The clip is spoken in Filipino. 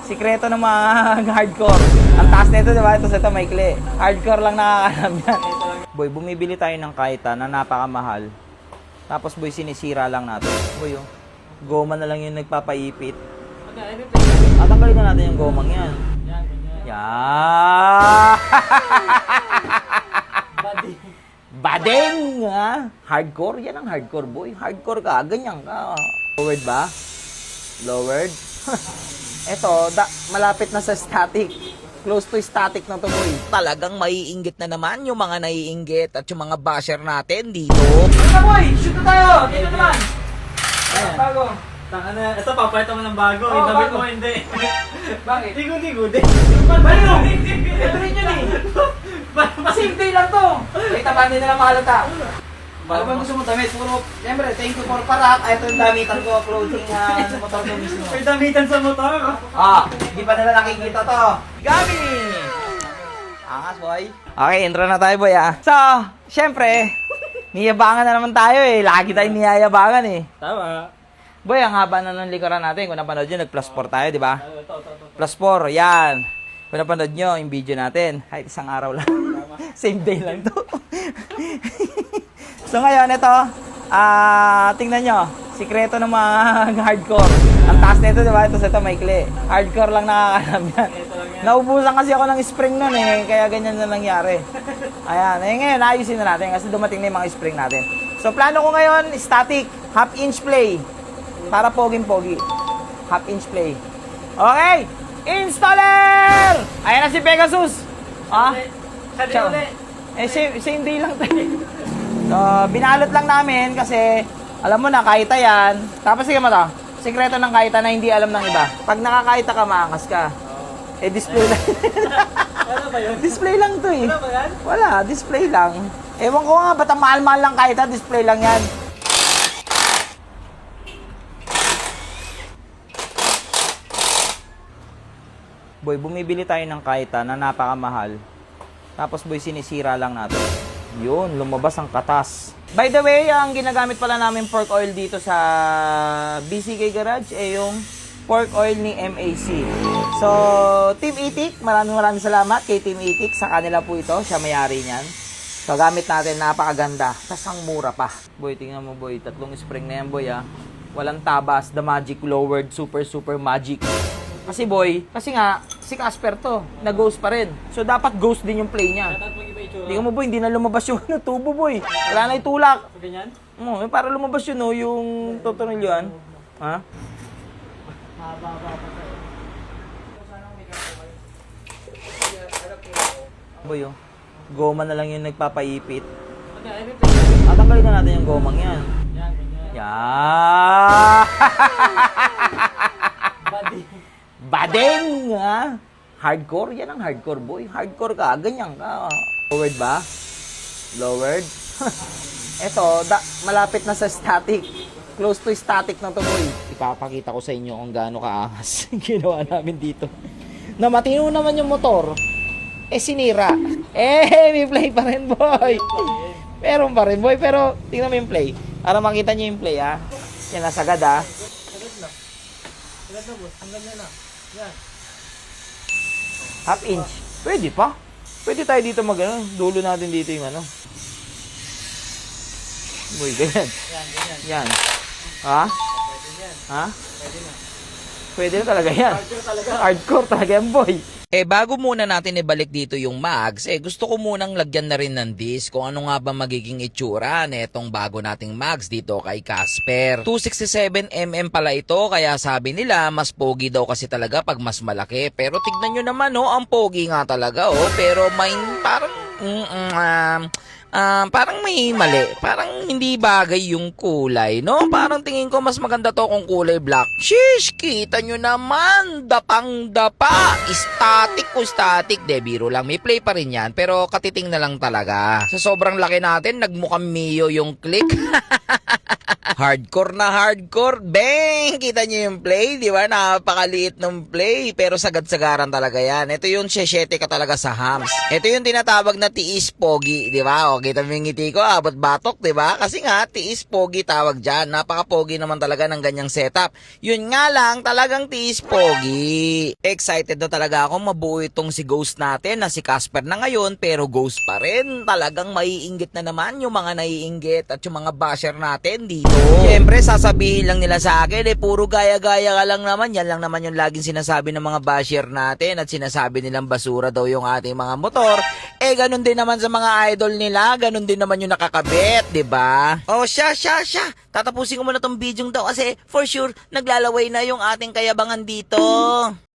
Sikreto ng mga hardcore. Ang taas nito, di ba? Ito maikli. Hardcore lang nakakalam yan. Boy, bumibili tayo ng kaita na napakamahal. Tapos boy, sinisira lang natin. Boy, oh. Goma na lang yung nagpapaipit. Tatanggalin na natin yung gomang yan. Yan. Badeng! Ha? Hardcore? Yan ang hardcore, boy. Hardcore ka. Ganyan ka. Lowered ba? Lowered? Eto, malapit na sa static. Close to static na to, boy. Talagang maiinggit na naman yung mga naiinggit at yung mga basher natin dito. Ano boy? Shoot na tayo! Dito naman! Ayan. Bago. Tanga, ito papalitan mo ng bago. Oo, Inabit bago. mo hindi. Bakit? Ligo-ligo din. Baliw! Ito rin yun eh. Same day lang to. Wait, ba hindi nila mahalata. Ano bang gusto mo damit? Puro, siyempre, thank you for parak. Ito yung damitan ko, clothing na motor ko mismo. May damitan sa motor. Ah, di pa nila nakikita to. Gabi! Angas, boy. Okay, intro na tayo, boy, ah. So, siyempre, niyabangan na naman tayo eh. Lagi tayong niyayabangan eh. Tama. Boy, ang haba na ng likuran natin. Kung napanood nyo, nag+4 tayo, di ba? Ito. +4, yan. Kung napanood nyo yung video natin, kahit isang araw lang. Same day lang to. So ngayon, ito, tingnan nyo, sikreto ng mga hardcore. Ang taas nito, di ba? Ito maikli. Hardcore lang nakakalam yan. Naubusan kasi ako ng spring nun eh, kaya ganyan na nangyari. Ayan, ngayon, ayusin na natin kasi dumating na yung mga spring natin. So plano ko ngayon, static, half-inch play. Para poging-pogi. Half-inch play. Okay! Installer! Ayan na si Pegasus. Ciao. Same day lang tayo. So, binalot lang namin kasi alam mo na, kaita yan. Tapos sige mo to, sikreto ng kaita na hindi alam ng iba. Pag nakakaita ka, maangas ka. Eh, display lang. Ano ba yun? Display lang to eh. Ano ba yan? Wala, display lang. Ewan ko nga, ba't ang mahal-mahal lang kaita, display lang yan. Boy, bumibili tayo ng kaita na napakamahal. Tapos boy, sinisira lang natin. Yun, lumabas ang katas. By the way, ang ginagamit pala namin pork oil dito sa BCK Garage ay yung pork oil ni MAC. So, Team Itik, maraming salamat kay Team Itik. Sa kanila po ito, siya may-ari niyan. So, gamit natin, napakaganda. Tas ang mura pa. Boy, tingnan mo boy, 3 spring na yan boy ah. Walang tabas, the magic lowered, super magic. Kasi boy, kasi nga, si Casper to, na-ghost pa rin. So, dapat ghost din yung play niya. Dapat mag-iba itsura. Tingnan mo boy, hindi na lumabas yung tubo boy. Wala na itulak. Ganyan? Para lumabas yun oh, yung tutunilyan. Ha? Boy oh, goma na lang yung nagpapaipit. Tatanggalin na natin yung gomang yan. Yan, ganyan. Yan! Body. Badeng! Ha? Hardcore? Yan ang hardcore, boy. Hardcore ka. Ganyan ka. Lowered ba? Lowered? Eto, malapit na sa static. Close to static na to, boy. Ipapakita ko sa inyo kung gaano kaangas ginawa namin dito. Na matino naman yung motor. Eh, sinira. May play pa rin, boy. Meron pa rin, boy. Pero, tingnan mo yung play. Para makita nyo yung play, ha. Yan, nasagad, ha. Agad na boss, hanggang na. Yan. Half inch. Pwede pa. Pwede tayo dito dulo natin dito yung ano. Boy, ganyan. Yan. Yan. Ha? Pwede yan. Ha? Pwede na. Pwede na talaga yan. Hardcore talaga. Hardcore talaga yan, boy. Bago muna natin ibalik dito yung mags, gusto ko munang lagyan na rin ng disc kung ano nga ba magiging itsura netong bago nating mags dito kay Casper. 267mm pala ito, kaya sabi nila mas pogi daw kasi talaga pag mas malaki. Pero tignan nyo naman ang pogi nga talaga pero may parang may mali. Parang hindi bagay yung kulay, no? Parang tingin ko mas maganda to kung kulay black. Shish! Kita nyo naman! Dapang-dapa! Static. Biro lang. May play pa rin yan. Pero katiting na lang talaga. Sa sobrang laki natin, nagmukhang Mio yung click. Hardcore na hardcore. Bang! Kita niyo yung play, di ba? Napakaliit ng play. Pero sagad-sagaran talaga yan. Ito yung siyete ka talaga sa hams. Ito yung tinatawag na tiis pogi, di ba? O, kita mo yung ngiti ko, abot batok, di ba? Kasi nga, tiis pogi tawag dyan. Napaka-pogi naman talaga ng ganyang setup. Yun nga lang, talagang tiis pogi. Excited na talaga ako mabuo itong si Ghost natin na si Casper na ngayon, pero Ghost pa rin. Talagang maiinggit na naman yung mga naiinggit at yung mga basher natin dito. Siyempre, sasabihin lang nila sa akin, puro gaya-gaya ka lang naman. Yan lang naman yung laging sinasabi ng mga basher natin at sinasabi nilang basura daw yung ating mga motor. Ganun din naman sa mga idol nila. Ganun din naman yung nakakabit, di ba? Oh, siya. Tatapusin ko muna tong video daw kasi for sure, naglalaway na yung ating kayabangan dito.